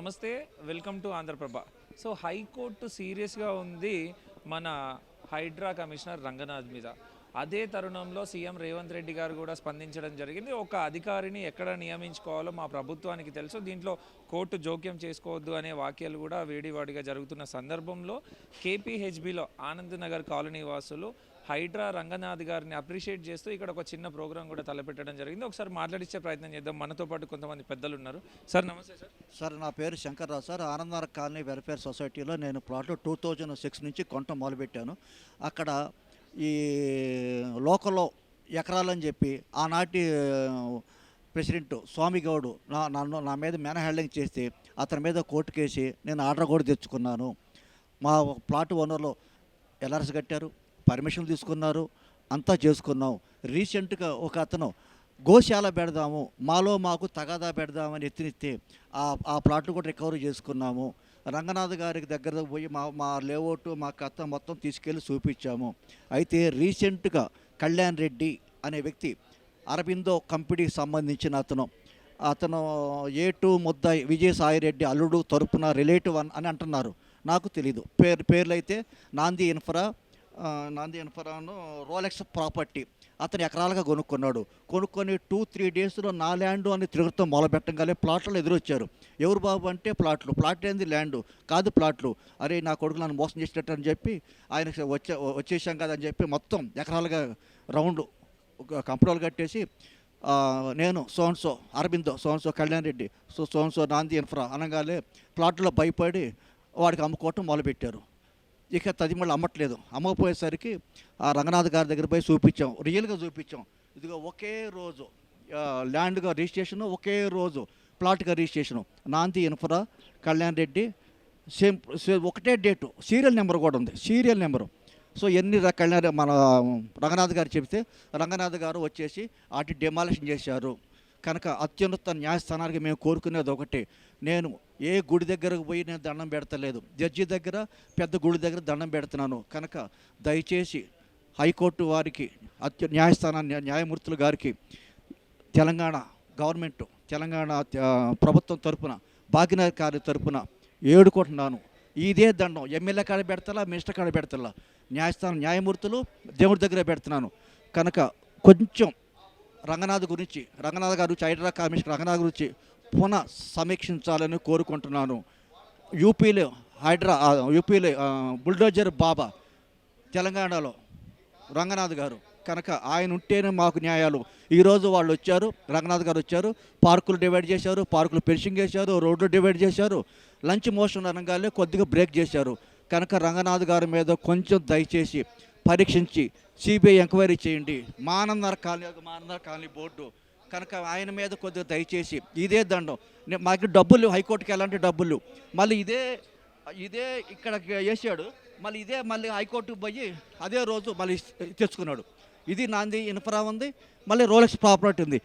నమస్తే, welcome to Andhra Prabha. So high court సీరియస్గా ఉంది మన హైడ్రా కమిషనర్ రంగనాథ్ మీద. అదే తరుణంలో సీఎం రేవంత్ రెడ్డి గారు కూడా స్పందించడం జరిగింది. ఒక అధికారిని ఎక్కడ నియమించుకోవాలో మా ప్రభుత్వానికి తెలుసు, దీంట్లో కోర్టు జోక్యం చేసుకోవద్దు అనే వాక్యాలు కూడా వేడివాడిగా జరుగుతున్న సందర్భంలో కేపీహెచ్బిలో ఆనంద్ నగర్ కాలనీ వాసులు హైడ్రా రంగనాథ్ గారిని అప్రిషియేట్ చేస్తూ ఇక్కడ ఒక చిన్న ప్రోగ్రాం కూడా తలపెట్టడం జరిగింది. ఒకసారి మాట్లాడించే ప్రయత్నం చేద్దాం. మనతో పాటు కొంతమంది పెద్దలు ఉన్నారు. సార్ నమస్తే. సార్ నా పేరు Shankar Rao sir. Anandnagar colony welfare సొసైటీలో నేను ప్లాట్లు 2006 నుంచి కొనటం మొదలుపెట్టాను. అక్కడ ఈ లోకల్లో ఎకరాలని చెప్పి ఆనాటి ప్రెసిడెంట్ స్వామిగౌడు నా మీద మ్యాన్ హ్యాండ్లింగ్ చేస్తే అతని మీద కోర్టు కేసి నేను ఆర్డర్ కూడా తెచ్చుకున్నాను. మా ప్లాట్ ఓనర్లు ఎల్ఆర్ఎస్ కట్టారు, పర్మిషన్ తీసుకున్నారు, అంతా చేసుకున్నాం. రీసెంట్గా ఒక అతను గోశాల పెడదాము, మాకు తగాదా పెడదామని ఎత్తినిస్తే ఆ ప్లాట్లు కూడా రికవరీ చేసుకున్నాము. రంగనాథ్ గారికి దగ్గర పోయి మా లేఅవుట్ మా కథ మొత్తం తీసుకెళ్ళి చూపించాము. అయితే రీసెంట్గా కళ్యాణ్ రెడ్డి అనే వ్యక్తి అరబిందో కంపెనీకి సంబంధించిన అతను A2 ముద్దాయి విజయసాయిరెడ్డి అల్లుడు తరపున రిలేటివ్ అని అంటున్నారు. నాకు తెలీదు. పేర్లు అయితే నాంది ఇన్ఫ్రాను రోలెక్స్ ప్రాపర్టీ అతను ఎకరాలుగా కొనుక్కొని 2-3 డేస్లో నా ల్యాండు అని తిరుగుతాం మొదలుపెట్టగానే ప్లాట్లలో ఎదురొచ్చారు. ఎవరు బాబు అంటే ప్లాట్ ఏంది ల్యాండు కాదు ప్లాట్లు. అరే నా కొడుకు నన్ను మోసం చేసినట్టు అని చెప్పి ఆయనకి వచ్చేసాం కదా అని చెప్పి మొత్తం ఎకరాలుగా రౌండ్ కంపెనీలు కట్టేసి నేను సోన్సో అరబిందో సోన్సో కళ్యాణ్ రెడ్డి సోన్సో నాంది ఇన్ఫ్రా అనగానే ప్లాట్లో భయపడి వాడికి అమ్ముకోవటం మొదలుపెట్టారు. ఇక తదిమళ్ళు అమ్మట్లేదు. అమ్మకపోయేసరికి ఆ రంగనాథ్ గారి దగ్గర పోయి చూపించాం, రియల్గా చూపించాం. ఇదిగో ఒకే రోజు ల్యాండ్గా రిజిస్ట్రేషను, ఒకే రోజు ప్లాట్గా రిజిస్ట్రేషను, నాంది ఇన్ఫ్రా కళ్యాణ్ రెడ్డి సేమ్ ఒకటే డేటు, సీరియల్ నెంబర్ కూడా ఉంది, సీరియల్ నెంబరు. సో ఎన్ని రకాల మన రంగనాథ్ గారు చెబితే రంగనాథ్ గారు వచ్చేసి వాటి డెమాలిషన్ చేశారు. కనుక అత్యున్నత న్యాయస్థానానికి మేము కోరుకునేది ఒకటి, నేను ఏ గుడి దగ్గరకు పోయి నేను దండం పెడతలేదు, జడ్జి దగ్గర పెద్ద గుడి దగ్గర దండం పెడుతున్నాను. కనుక దయచేసి హైకోర్టు వారికి న్యాయమూర్తుల గారికి తెలంగాణ గవర్నమెంట్ తెలంగాణ ప్రభుత్వం తరపున భాగ్యనగర్ గారి తరపున ఏడుకుంటున్నాను. ఇదే దండం ఎమ్మెల్యే కాడ పెడతలా, మినిస్టర్ కాడ పెడతలా, న్యాయమూర్తులు దేవుడి దగ్గర పెడుతున్నాను. కనుక కొంచెం రంగనాథ్ గారి గురించి హైడ్రా కమిషనర్ రంగనాథ్ గురించి పునః సమీక్షించాలని కోరుకుంటున్నాను. యూపీలో బుల్డోజర్ బాబా, తెలంగాణలో రంగనాథ్ గారు. కనుక ఆయన ఉంటేనే మాకు న్యాయాలు. ఈరోజు వాళ్ళు వచ్చారు, రంగనాథ్ గారు వచ్చారు, పార్కులు డివైడ్ చేశారు, పార్కులు ఫెన్సింగ్ చేశారు, రోడ్లు డివైడ్ చేశారు, లంచ్ మోషన్ అనగానే కొద్దిగా బ్రేక్ చేశారు. కనుక రంగనాథ్ గారి మీద కొంచెం దయచేసి పరీక్షించి సిబిఐ ఎంక్వైరీ చేయండి. మానందర్ కాలనీ బోర్డు. కనుక ఆయన మీద కొద్దిగా దయచేసి ఇదే దండం. మాకు డబ్బులు హైకోర్టుకి ఎలాంటి డబ్బులు మళ్ళీ ఇదే ఇక్కడ వేసాడు, మళ్ళీ హైకోర్టుకు పోయి అదే రోజు మళ్ళీ తెచ్చుకున్నాడు. ఇది నాంది ఇన్ఫ్రా ఉంది, మళ్ళీ రోలెక్స్ ప్రాపర్టీ ఉంది.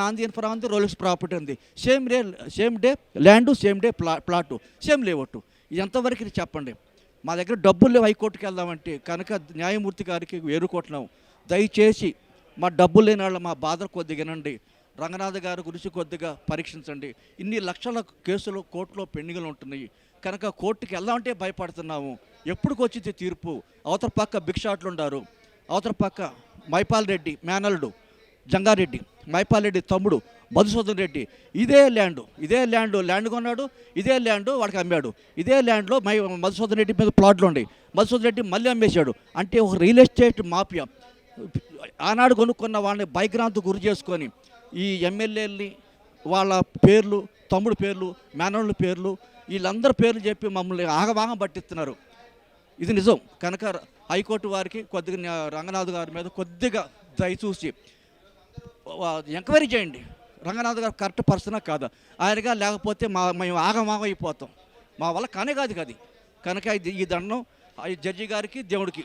నాంది ఇన్ఫ్రా ఉంది, రోలెక్స్ ప్రాపర్టీ ఉంది. Same day land, same day plot, same layout. ఇది ఎంతవరకు చెప్పండి. మా దగ్గర డబ్బులు హైకోర్టుకి వెళ్దామంటే కనుక న్యాయమూర్తి గారికి వేరుకుంటున్నాం. దయచేసి మా డబ్బులు లేని వాళ్ళ మా బాధలు కొద్దిగా వినండి. రంగనాథ్ గారి గురించి కొద్దిగా పరీక్షించండి. ఇన్ని లక్షల కేసులు కోర్టులో పెండింగ్లు ఉంటున్నాయి. కనుక కోర్టుకి వెళ్దామంటే భయపడుతున్నాము. ఎప్పుడుకొచ్చింది తీర్పు? అవతల పక్క బిక్షాట్లు ఉన్నారు, అవతల పక్క మైపాల్ రెడ్డి మేనల్లుడు జంగారెడ్డి, మైపాల్ రెడ్డి తమ్ముడు మధుసూదన్ రెడ్డి ఇదే ల్యాండ్ కొన్నాడు, ఇదే ల్యాండ్ వాడికి అమ్మాడు. ఇదే ల్యాండ్లో మధుసూదన్ రెడ్డి మీద ప్లాట్లు ఉన్నాయి. మధుసూదన్ రెడ్డి మళ్ళీ అమ్మేశాడు. అంటే ఒక రియల్ ఎస్టేట్ మాఫియా ఆనాడు కొనుక్కున్న వాళ్ళని భయభ్రాంతి గురి చేసుకొని ఈ ఎమ్మెల్యేలని వాళ్ళ పేర్లు, తమ్ముడు పేర్లు, మేనల్లుల పేర్లు, వీళ్ళందరి పేర్లు చెప్పి మమ్మల్ని ఆగభాగం పట్టిస్తున్నారు. ఇది నిజం. కనుక హైకోర్టు వారికి కొద్దిగా రంగనాథ్ గారి మీద కొద్దిగా దయచూసి ఎంక్వైరీ చేయండి. రంగనాథ్ గారు కరెక్ట్ పర్సనా కాదా, ఆయనగా లేకపోతే మేము ఆగమాగం అయిపోతాం. మా వల్ల కానే కాదు కది. కనుక ఈ దండం జడ్జి గారికి దేవుడికి.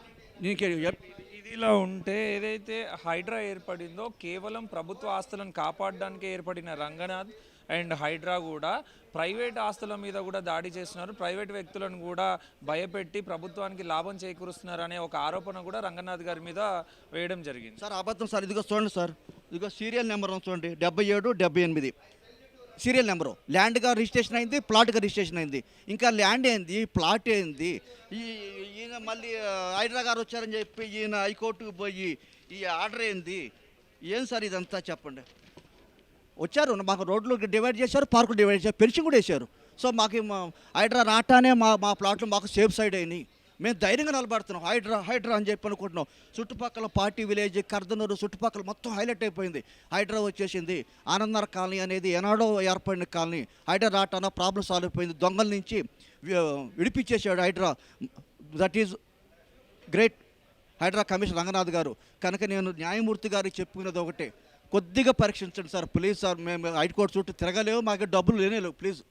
ఇదిలా ఉంటే ఏదైతే హైడ్రా ఏర్పడిందో కేవలం ప్రభుత్వ ఆస్తులను కాపాడడానికి ఏర్పడిన రంగనాథ్ అండ్ హైడ్రా కూడా ప్రైవేట్ ఆస్తుల మీద కూడా దాడి చేస్తున్నారు, ప్రైవేట్ వ్యక్తులను కూడా భయపెట్టి ప్రభుత్వానికి లాభం చేకూరుస్తున్నారు అనే ఒక ఆరోపణ కూడా రంగనాథ్ గారి మీద వేయడం జరిగింది. సార్ అబద్ధం సార్. ఇదిగో చూడండి సార్, ఇదిగో సీరియల్ నెంబర్ చూడండి 7778. సీరియల్ నెంబరు, ల్యాండ్గా రిజిస్ట్రేషన్ అయింది, ప్లాట్గా రిజిస్ట్రేషన్ అయింది. ఇంకా ల్యాండ్ ఏంది, ప్లాట్ ఏంది, ఈయన మళ్ళీ హైడ్రా గారు వచ్చారని చెప్పి ఈయన హైకోర్టుకు పోయి ఈ ఆర్డర్ ఏంది, ఏం సార్ ఇదంతా చెప్పండి. వచ్చారు మాకు రోడ్లు డివైడ్ చేశారు, పార్కులు డివైడ్ చేశారు, పెన్షన్ కూడా వేశారు. సో మాకు హైడ్రా రాటానే మా ప్లాట్లు మాకు సేఫ్ సైడ్ అయినాయి. మేము ధైర్యంగా నిలబడుతున్నాం. హైడ్రా అని చెప్పి అనుకుంటున్నాం. చుట్టుపక్కల పార్టీ విలేజ్, కర్దనూరు చుట్టుపక్కల మొత్తం హైలైట్ అయిపోయింది. హైడ్రా వచ్చేసింది. ఆనందనగర్ కాలనీ అనేది ఏనాడో ఏర్పడిన కాలనీ. హైడ్రా రాటాన ప్రాబ్లం సాల్వ్ అయిపోయింది. దొంగల నుంచి విడిపించేసాడు Hydraa. That is great Hydraa commissioner Ranganath గారు. కనుక నేను న్యాయమూర్తి గారికి చెప్పుకునేది ఒకటే, కొద్దిగా పరీక్షించండి సార్ ప్లీజ్ సార్. మేము హైకోర్టు చుట్టూ తిరగలేవు, మాకు డబ్బులు లేనేలేవు ప్లీజ్.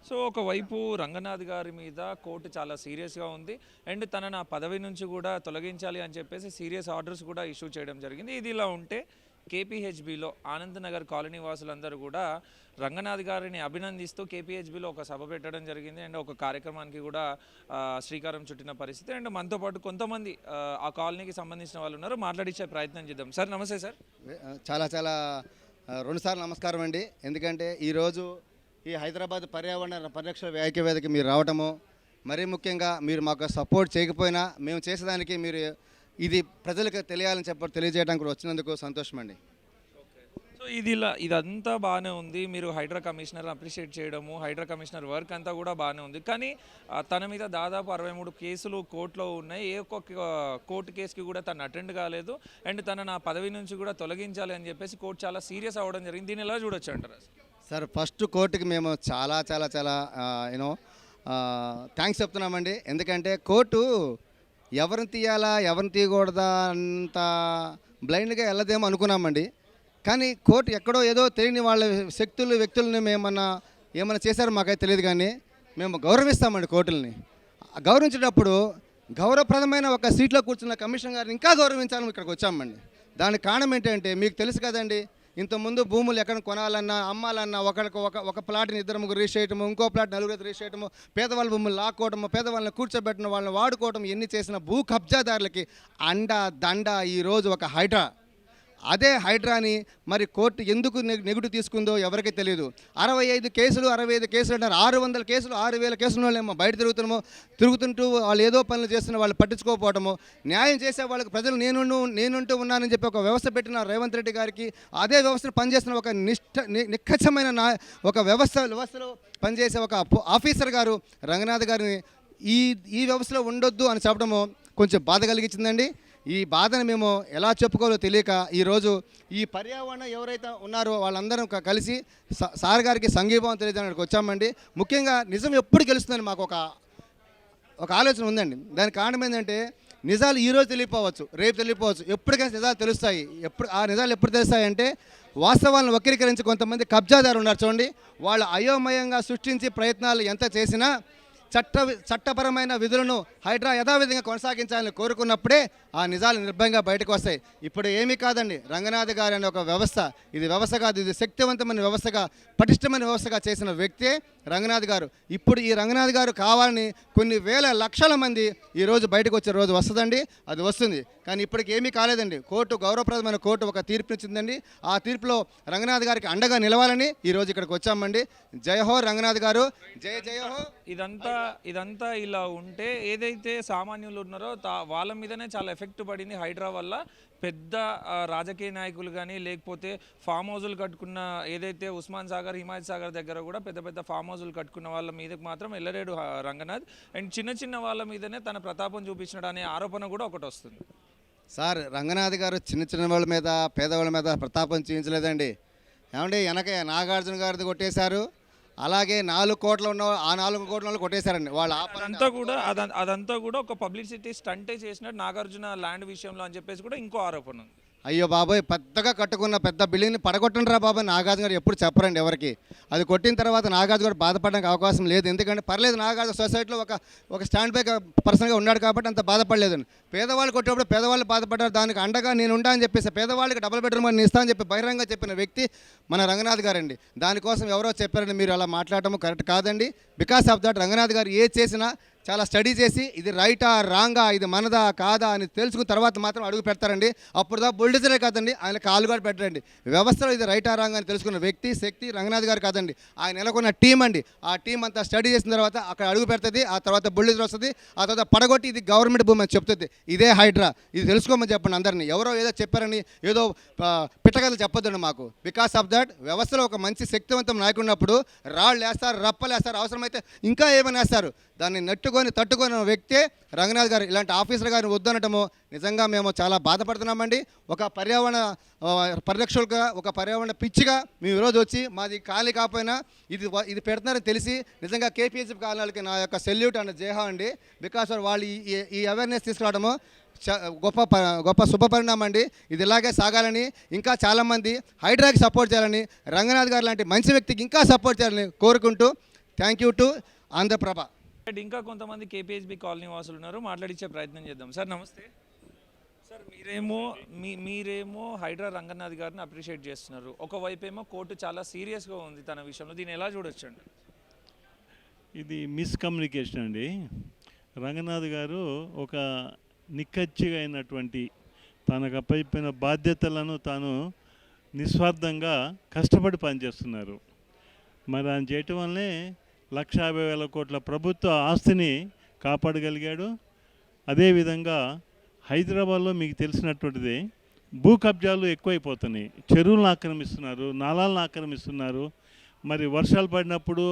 సో ఒకవైపు రంగనాథ్ గారి మీద కోర్టు చాలా సీరియస్గా ఉంది అండ్ తనను ఆ పదవి నుంచి కూడా తొలగించాలి అని చెప్పేసి సీరియస్ ఆర్డర్స్ కూడా ఇష్యూ చేయడం జరిగింది. ఇది ఇలా ఉంటే కేపీహెచ్బిలో ఆనంద్ నగర్ కాలనీ వాసులందరూ కూడా రంగనాథ్ గారిని అభినందిస్తూ కేపీహెచ్బిలో ఒక సభ పెట్టడం జరిగింది అండ్ ఒక కార్యక్రమానికి కూడా శ్రీకారం చుట్టిన పరిస్థితి. అండ్ మనతో పాటు కొంతమంది ఆ కాలనీకి సంబంధించిన వాళ్ళు ఉన్నారు, మాట్లాడించే ప్రయత్నం చేద్దాం. సార్ నమస్తే సార్. చాలా చాలా రెండుసార్లు నమస్కారం అండి. ఎందుకంటే ఈరోజు ఈ హైదరాబాద్ పర్యావరణ పరిరక్షణ ఐక్యవేదిక మీరు రావటము, మరీ ముఖ్యంగా మీరు మాకు సపోర్ట్ చేయకపోయినా మేము చేసేదానికి మీరు ఇది ప్రజలకు తెలియాలని తెలియజేయడానికి కూడా వచ్చినందుకు సంతోషం అండి. సో ఇదంతా బాగానే ఉంది, మీరు హైడ్రా కమిషనర్ అప్రిషియేట్ చేయడము, హైడ్రా కమిషనర్ వర్క్ అంతా కూడా బాగానే ఉంది. కానీ తన మీద దాదాపు 63 కేసులు కోర్టులో ఉన్నాయి. ఏ ఒక్క కోర్టు కేసుకి కూడా తను అటెండ్ కాలేదు అండ్ తన నా పదవి నుంచి కూడా తొలగించాలి అని చెప్పేసి కోర్టు చాలా సీరియస్ అవ్వడం జరిగింది. దీన్ని ఎలా చూడొచ్చు అంటారు? సార్ ఫస్ట్ కోర్టుకి మేము చాలా చాలా చాలా యూనో థ్యాంక్స్ చెప్తున్నామండి. ఎందుకంటే కోర్టు ఎవరిని తీయాలా ఎవరిని తీయకూడదా అంత బ్లైండ్గా వెళ్ళదేమో అనుకున్నామండి. కానీ కోర్టు ఎక్కడో ఏదో తెలియని వాళ్ళ వ్యక్తులని ఏమన్నా చేశారో మాకైతే తెలియదు. కానీ మేము గౌరవిస్తామండి కోర్టుల్ని. గౌరవించేటప్పుడు గౌరవప్రదమైన ఒక సీట్లో కూర్చున్న కమిషనర్ గారిని ఇంకా గౌరవించాలని ఇక్కడికి వచ్చామండి. దానికి కారణం ఏంటంటే మీకు తెలుసు కదండి, ఇంతకుముందు భూములు ఎక్కడ కొనాలన్నా అమ్మాలన్నా ఒక ప్లాట్ని 2-3 రిజిస్టర్ చేయటము, ఇంకో ప్లాట్ 4 రిజిస్టర్ చేయటము, పేదవాళ్ళ భూములు లాక్కోవటము, పేదవాళ్ళని కూర్చోబెట్టిన వాళ్ళని వాడుకోవటం, ఎన్ని చేసిన భూ కబ్జాదారులకి అండ దండ ఈరోజు ఒక హైడ్రా. అదే హైడ్రాని మరి కోర్టు ఎందుకు నెగిటివ్ తీసుకుందో ఎవరికీ తెలియదు. 65 కేసులు అంటారు, 600 కేసులు 6000 కేసులు వాళ్ళేమో బయట తిరుగుతుంటూ వాళ్ళు ఏదో పనులు చేస్తున్న వాళ్ళు పట్టించుకోకపోవటము, న్యాయం చేసే వాళ్ళకి ప్రజలు నేనుంటూ ఉన్నానని చెప్పి ఒక వ్యవస్థ పెట్టిన రేవంత్ రెడ్డి గారికి, అదే వ్యవస్థను పనిచేస్తున్న ఒక నిక్కచ్చమైన ఒక వ్యవస్థలో పనిచేసే ఒక ఆఫీసర్ గారు రంగనాథ్ గారిని ఈ వ్యవస్థలో ఉండొద్దు అని చెప్పడము కొంచెం బాధ కలిగించిందండి. ఈ బాధను మేము ఎలా చెప్పుకోవాలో తెలియక ఈరోజు ఈ పర్యావరణం ఎవరైతే ఉన్నారో వాళ్ళందరం కలిసి సార్ గారికి సంఘీభావం తెలియజేయడానికి వచ్చామండి. ముఖ్యంగా నిజం ఎప్పుడు గెలుస్తుందని మాకు ఒక ఆలోచన ఉందండి. దానికి కారణం ఏంటంటే నిజాలు ఈరోజు తెలియపోవచ్చు, రేపు తెలియపోవచ్చు, ఎప్పటికైనా నిజాలు తెలుస్తాయి. ఆ నిజాలు ఎప్పుడు తెలుస్తాయంటే వాస్తవాలను వక్రీకరించి కొంతమంది కబ్జాదారు ఉన్నారు చూడండి, వాళ్ళు అయోమయంగా సృష్టించి ప్రయత్నాలు ఎంత చేసినా చట్టపరమైన విధులను హైడ్రా యథావిధంగా కొనసాగించాలని కోరుకున్నప్పుడే ఆ నిజాలు నిర్భయంగా బయటకు వస్తాయి. ఇప్పుడు ఏమీ కాదండి, రంగనాథ్ గారు అనే ఒక వ్యవస్థ, ఇది వ్యవస్థ కాదు, ఇది శక్తివంతమైన వ్యవస్థగా పటిష్టమైన వ్యవస్థగా చేసిన వ్యక్తే రంగనాథ్ గారు. ఇప్పుడు ఈ రంగనాథ్ గారు కావాలని కొన్ని వేల లక్షల మంది ఈరోజు బయటకు వచ్చే రోజు వస్తుందండి, అది వస్తుంది. కానీ ఇప్పటికి ఏమీ కాలేదండి. కోర్టు గౌరవప్రదమైన కోర్టు ఒక తీర్పునిచ్చిందండి. ఆ తీర్పులో రంగనాథ్ గారికి అండగా నిలవాలని ఈరోజు ఇక్కడికి వచ్చామండి. జయ హో రంగనాథ్ గారు, జయ జయ హో. ఇదంతా ఇలా ఉంటే ఏదైతే సామాన్యులు ఉన్నారో వాళ్ళ మీదనే చాలా ఎఫెక్ట్ పడింది హైడ్రా వల్ల. పెద్ద రాజకీయ నాయకులు కానీ లేకపోతే ఫామ్ హౌజులు కట్టుకున్న, ఏదైతే ఉస్మాన్ సాగర్ హిమాయత్ సాగర్ దగ్గర కూడా పెద్ద పెద్ద ఫామ్ హౌజులు కట్టుకున్న వాళ్ళ మీదకి మాత్రం వెళ్ళలేడు రంగనాథ్. అండ్ చిన్న వాళ్ళ మీదనే తన ప్రతాపం చూపించడం అనే ఆరోపణ కూడా ఒకటి వస్తుంది. సార్ రంగనాథ్ గారు చిన్న వాళ్ళ మీద పేదవాళ్ళ మీద ప్రతాపం చూపించలేదండి. ఏమంటే వెనక నాగార్జున గారిది కొట్టేశారు, అలాగే 4 కోట్ల ఉన్న ఆ 4 కోట్ల కొట్టేశారండి వాళ్ళు. అదంతా కూడా ఒక పబ్లిసిటీ స్టంటే చేసినట్టు నాగార్జున ల్యాండ్ విషయంలో అని చెప్పేసి కూడా ఇంకో ఆరోపణ ఉంది. అయ్యో బాబాయ్, పెద్దగా కట్టుకున్న పెద్ద బిల్డింగ్ని పడగొట్టండి రా బాబాయ్ నాగార్జున గారు ఎప్పుడు చెప్పరండి ఎవరికి. అది కొట్టిన తర్వాత నాగార్జున గారు బాధపడడానికి అవకాశం లేదు. ఎందుకంటే పర్లేదు, నాగార్జున సొసైటీలో ఒక స్టాండ్ బై పర్సన్గా ఉన్నాడు కాబట్టి అంత బాధపడలేదండి. పేదవాళ్ళు కొట్టేప్పుడు పేదవాళ్ళు బాధపడ్డారు, దానికి అండగా నేను ఉంటా అని చెప్పేసి పేదవాళ్ళకి డబుల్ బెడ్రూమ్ అని ఇస్తా అని చెప్పి బహిరంగంగా చెప్పిన వ్యక్తి మన రంగనాథ్ గారండి. దానికోసం ఎవరో చెప్పారని మీరు అలా మాట్లాడటం కరెక్ట్ కాదండి. బికాస్ ఆఫ్ దట్ రంగనాథ్ గారు ఏ చేసినా చాలా స్టడీ చేసి ఇది రైటా రాంగా, ఇది మనదా కాదా అని తెలుసుకున్న తర్వాత మాత్రం అడుగు పెడతారండి. అప్పుడు దా బుల్డోజరే కాదండి, ఆయన కాలు కూడా పెట్టరండి. వ్యవస్థలో ఇది రైటా రాంగా అని తెలుసుకున్న వ్యక్తి శక్తి రంగనాథ్ గారు కాదండి, ఆయన నెలకొన్న టీం అండి. ఆ టీం అంతా స్టడీ చేసిన తర్వాత అక్కడ అడుగు పెడుతుంది. ఆ తర్వాత బుల్డోజర్ వస్తుంది. ఆ తర్వాత పడగొట్టి ఇది గవర్నమెంట్ భూమి అని చెప్తుంది. ఇదే హైడ్రా, ఇది తెలుసుకోమని చెప్పండి అందరినీ. ఎవరో ఏదో చెప్పారని ఏదో పిట్టకథలు చెప్పొద్దండి మాకు. బికాస్ ఆఫ్ దట్ వ్యవస్థలో ఒక మంచి శక్తివంతం నాయకుడు ఉన్నప్పుడు రాళ్ళు వేస్తారు, రప్పలు వేస్తారు, అవసరమైతే ఇంకా ఏమైనా వేస్తారు. దాన్ని తట్టుకొని వ్యక్తే రంగనాథ్ గారు. ఇలాంటి ఆఫీసర్ గారిని వద్దనటము నిజంగా మేము చాలా బాధపడుతున్నామండి. ఒక పర్యావరణ పరిరక్షకులుగా, ఒక పర్యావరణ పిచ్చిగా మేము ఈరోజు వచ్చి మాది ఖాళీ కాకపోయినా ఇది పెడుతున్నారని తెలిసి నిజంగా కేపీహెచ్ఎఫ్ కాలనీలకి నా యొక్క సెల్యూట్ అండ్ జేహా అండి. బికాస్ వాళ్ళు ఈ అవేర్నెస్ తీసుకురావడము గొప్ప శుభ పరిణామం అండి. ఇది ఇలాగే సాగాలని, ఇంకా చాలామంది హైడ్రాకి సపోర్ట్ చేయాలని, రంగనాథ్ గారు లాంటి మంచి వ్యక్తికి ఇంకా సపోర్ట్ చేయాలని కోరుకుంటూ థ్యాంక్ యూ టు ఆంధ్రప్రభ. ఇంకా కొంతమంది కేపీహెచ్బి కాలనీ వాసులు ఉన్నారు, మాట్లాడించే ప్రయత్నం చేద్దాం. సార్ నమస్తే. సార్ మీరేమో హైడ్రా రంగనాథ్ గారిని అప్రిషియేట్ చేస్తున్నారు, ఒకవైపు ఏమో కోర్టు చాలా సీరియస్గా ఉంది తన విషయంలో, దీన్ని ఎలా చూడొచ్చండి? ఇది మిస్కమ్యూనికేషన్ అండి. రంగనాథ్ గారు ఒక నిక్కచ్చిగా అయినటువంటి తనకు అప్పయిపోయిన బాధ్యతలను తాను నిస్వార్థంగా కష్టపడి పనిచేస్తున్నారు. మరి ఆయన చేయటం వల్లే 1,50,000 కోట్ల ప్రభుత్వ ఆస్తిని కాపాడగలిగాడు. అదేవిధంగా హైదరాబాద్లో మీకు తెలిసినటువంటిది భూ కబ్జాలు ఎక్కువైపోతున్నాయి. చెరువులను ఆక్రమిస్తున్నారు, నాలాలను ఆక్రమిస్తున్నారు. మరి వర్షాలు పడినప్పుడు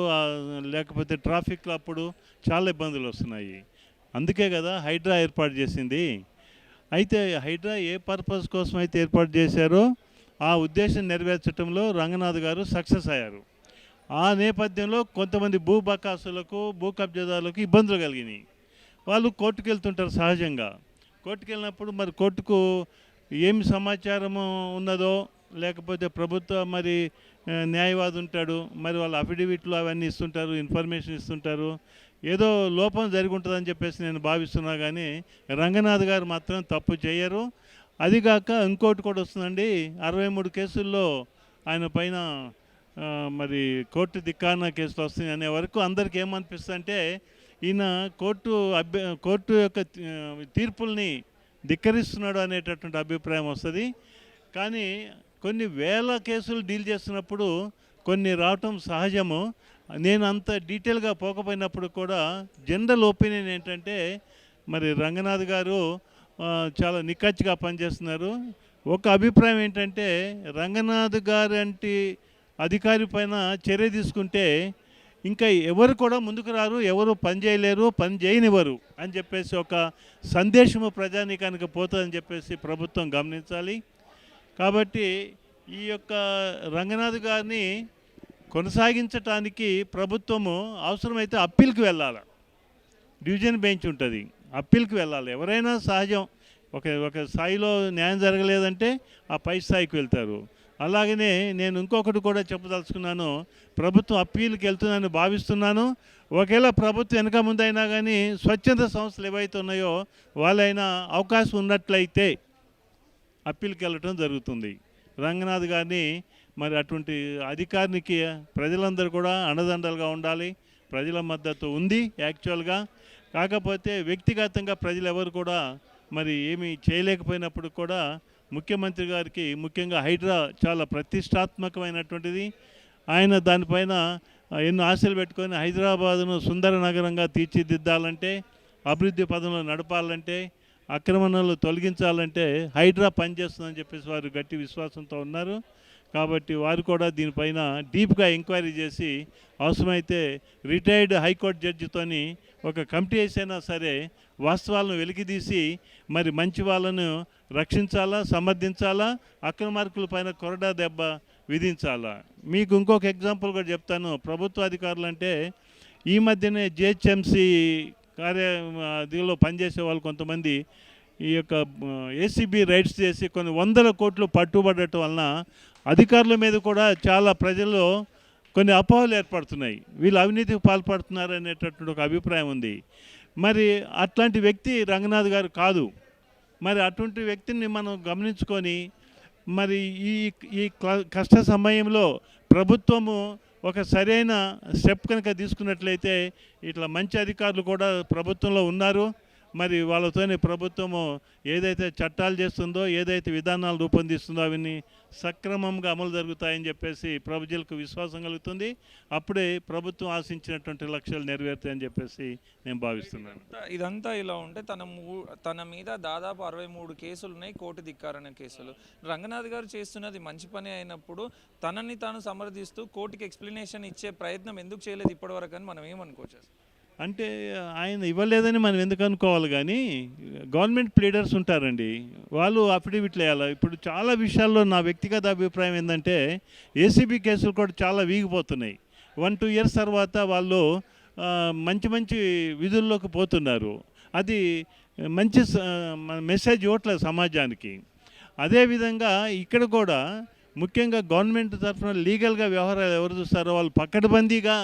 లేకపోతే ట్రాఫిక్లో అప్పుడు చాలా ఇబ్బందులు వస్తున్నాయి. అందుకే కదా హైడ్రా ఏర్పాటు చేసింది. అయితే హైడ్రా ఏ పర్పస్ కోసం అయితే ఏర్పాటు చేశారో ఆ ఉద్దేశం నెరవేర్చడంలో రంగనాథ్ గారు సక్సెస్ అయ్యారు. ఆ నేపథ్యంలో కొంతమంది భూ బకాసులకు, భూ కబ్జాదారులకు ఇబ్బందులు కలిగినాయి. వాళ్ళు కోర్టుకు వెళ్తుంటారు సహజంగా. కోర్టుకు వెళ్ళినప్పుడు మరి కోర్టుకు ఏమి సమాచారము ఉన్నదో, లేకపోతే ప్రభుత్వ మరి న్యాయవాది ఉంటాడు, మరి వాళ్ళ అఫిడవిట్లు అవన్నీ ఇస్తుంటారు, ఇన్ఫర్మేషన్ ఇస్తుంటారు. ఏదో లోపం జరిగి ఉంటుందని చెప్పేసి నేను భావిస్తున్నా. కానీ రంగనాథ్ గారు మాత్రం తప్పు చేయరు. అదిగాక ఇంకోటి కూడా వస్తుందండి, 63 కేసుల్లో ఆయన పైన మరి కోర్టు ధిక్కారణ కేసులు వస్తాయి అనే వరకు అందరికీ ఏమనిపిస్తుంది అంటే ఈయన కోర్టు యొక్క తీర్పుల్ని ధిక్కరిస్తున్నాడు అనేటటువంటి అభిప్రాయం వస్తుంది. కానీ కొన్ని వేల కేసులు డీల్ చేస్తున్నప్పుడు కొన్ని రావటం సహజము. నేను అంత డీటెయిల్గా పోకపోయినప్పుడు కూడా జనరల్ ఒపీనియన్ ఏంటంటే మరి రంగనాథ్ గారు చాలా నిక్కచ్చిగా పనిచేస్తున్నారు. ఒక అభిప్రాయం ఏంటంటే రంగనాథ్ గారు అంటే అధికారి పైన చర్య తీసుకుంటే ఇంకా ఎవరు కూడా ముందుకు రారు, ఎవరు పని చేయలేరు, పని చేయనివ్వరు అని చెప్పేసి ఒక సందేశము ప్రజానీకానికి పోతుందని చెప్పేసి ప్రభుత్వం గమనించాలి. కాబట్టి ఈ యొక్క రంగనాథ్ గారిని కొనసాగించటానికి ప్రభుత్వము అవసరమైతే అప్పీల్కి వెళ్ళాలి. డివిజన్ బెంచ్ ఉంటుంది, అప్పీల్కి వెళ్ళాలి. ఎవరైనా సహజం, ఒక స్థాయిలో న్యాయం జరగలేదంటే ఆ పై స్థాయికి వెళ్తారు. అలాగనే నేను ఇంకొకటి కూడా చెప్పదలుచుకున్నాను, ప్రభుత్వం అప్పీల్కి వెళ్తుందని భావిస్తున్నాను. ఒకవేళ ప్రభుత్వం వెనక ముందైనా కానీ స్వచ్ఛంద సంస్థలు ఏవైతే ఉన్నాయో వాళ్ళైనా అవకాశం ఉన్నట్లయితే అప్పీల్కి వెళ్ళటం జరుగుతుంది. రంగనాథ్ గారిని మరి అటువంటి అధికారికి ప్రజలందరూ కూడా అండదండలుగా ఉండాలి. ప్రజల మద్దతు ఉంది యాక్చువల్గా. కాకపోతే వ్యక్తిగతంగా ప్రజలు ఎవరు కూడా మరి ఏమీ చేయలేకపోయినప్పుడు కూడా ముఖ్యమంత్రి గారికి, ముఖ్యంగా హైడ్రా చాలా ప్రతిష్టాత్మకమైనటువంటిది. ఆయన దానిపైన ఎన్నో ఆశలు పెట్టుకొని హైదరాబాదును సుందర నగరంగా తీర్చిదిద్దాలంటే, అభివృద్ధి పదంలో నడపాలంటే, ఆక్రమణలు తొలగించాలంటే హైడ్రా పనిచేస్తుందని చెప్పేసి వారు గట్టి విశ్వాసంతో ఉన్నారు. కాబట్టి వారు కూడా దీనిపైన డీప్గా ఎంక్వైరీ చేసి అవసరమైతే రిటైర్డ్ హైకోర్టు జడ్జితోని ఒక కమిటీ వేసైనా సరే వాస్తవాలను వెలికితీసి మరి మంచి వాళ్ళను రక్షించాలా, సమర్థించాలా, అక్రమార్కుల పైన కొరడా దెబ్బ విధించాలా. మీకు ఇంకొక ఎగ్జాంపుల్ కూడా చెప్తాను. ప్రభుత్వ అధికారులు అంటే ఈ మధ్యనే జిహెచ్ఎంసీ దీనిలో పనిచేసే వాళ్ళు కొంతమంది ఈ యొక్క ఏసీబీ రైడ్స్ చేసి కొన్ని 100 కోట్లు పట్టుబడటం వలన అధికారుల మీద కూడా చాలా ప్రజల్లో కొన్ని అపోహలు ఏర్పడుతున్నాయి. వీళ్ళు అవినీతికి పాల్పడుతున్నారు అనేటటువంటి ఒక అభిప్రాయం ఉంది. మరి అట్లాంటి వ్యక్తి రంగనాథ్ గారు కాదు. మరి అటువంటి వ్యక్తిని మనం గమనించుకొని మరి ఈ కష్ట సమయంలో ప్రభుత్వము ఒక సరైన స్టెప్ కనుక తీసుకున్నట్లయితే ఇట్లా మంచి అధికారులు కూడా ప్రభుత్వంలో ఉన్నారు. మరి వాళ్ళతోనే ప్రభుత్వము ఏదైతే చట్టాలు చేస్తుందో, ఏదైతే విధానాలు రూపొందిస్తుందో అవన్నీ సక్రమంగా అమలు జరుగుతాయని చెప్పేసి ప్రజలకు విశ్వాసం కలుగుతుంది. అప్పుడే ప్రభుత్వం ఆశించినటువంటి లక్ష్యాలు నెరవేరుతాయని చెప్పేసి నేను భావిస్తున్నాను. ఇదంతా ఇలా ఉంటే తన మీద దాదాపు 63 కేసులు ఉన్నాయి, కోర్టు ధిక్కారణ కేసులు. రంగనాథ్ గారు చేస్తున్నది మంచి పని అయినప్పుడు తనని తాను సమర్థిస్తూ కోర్టుకి ఎక్స్ప్లెనేషన్ ఇచ్చే ప్రయత్నం ఎందుకు చేయలేదు ఇప్పటివరకు అని మనం ఏమనుకోవచ్చు? అంటే ఆయన ఇవ్వలేదని మనం ఎందుకు అనుకోవాలి, కానీ గవర్నమెంట్ ప్లీడర్స్ ఉంటారండి, వాళ్ళు అఫిడవిట్లు వేయాలి. ఇప్పుడు చాలా విషయాల్లో నా వ్యక్తిగత అభిప్రాయం ఏంటంటే ఏసీబీ కేసులు కూడా చాలా వీగిపోతున్నాయి. 1-2 ఇయర్స్ తర్వాత వాళ్ళు మంచి మంచి విధుల్లోకి పోతున్నారు. అది మంచి మెసేజ్ ఇవ్వట్లేదు సమాజానికి. అదేవిధంగా ఇక్కడ కూడా ముఖ్యంగా గవర్నమెంట్ తరఫున లీగల్గా వ్యవహారాలు ఎవరు చూస్తారో వాళ్ళు పకడ్బందీగా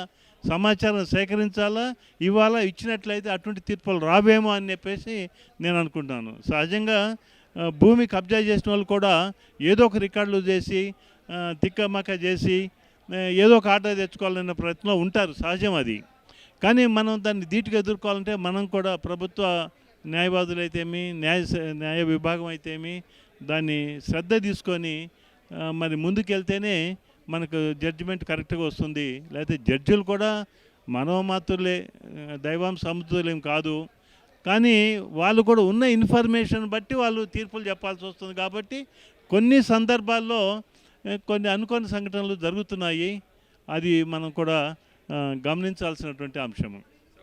సమాచారం సేకరించాలా, ఇవాళ ఇచ్చినట్లయితే అటువంటి తీర్పులు రావేమో అని చెప్పేసి నేను అనుకుంటున్నాను. సహజంగా భూమి కబ్జా చేసిన వాళ్ళు కూడా ఏదో ఒక రికార్డులు చేసి తిక్కమక్క చేసి ఏదో ఒక ఆర్డర్ తెచ్చుకోవాలన్న ప్రయత్నంలో ఉంటారు, సహజం అది. కానీ మనం దాన్ని ధీటుగా ఎదుర్కోవాలంటే మనం కూడా ప్రభుత్వ న్యాయవాదులు అయితేమి, న్యాయ విభాగం అయితేమి దాన్ని శ్రద్ధ తీసుకొని మరి ముందుకెళ్తేనే మనకు జడ్జిమెంట్ కరెక్ట్గా వస్తుంది. లేకపోతే జడ్జిలు కూడా మనోమాతులే, దైవం సముద్రులేం కాదు, కానీ వాళ్ళు కూడా ఉన్న ఇన్ఫర్మేషన్ బట్టి వాళ్ళు తీర్పులు చెప్పాల్సి వస్తుంది. కాబట్టి కొన్ని సందర్భాల్లో కొన్ని అనుకోని సంఘటనలు జరుగుతున్నాయి. అది మనం కూడా గమనించాల్సినటువంటి అంశము.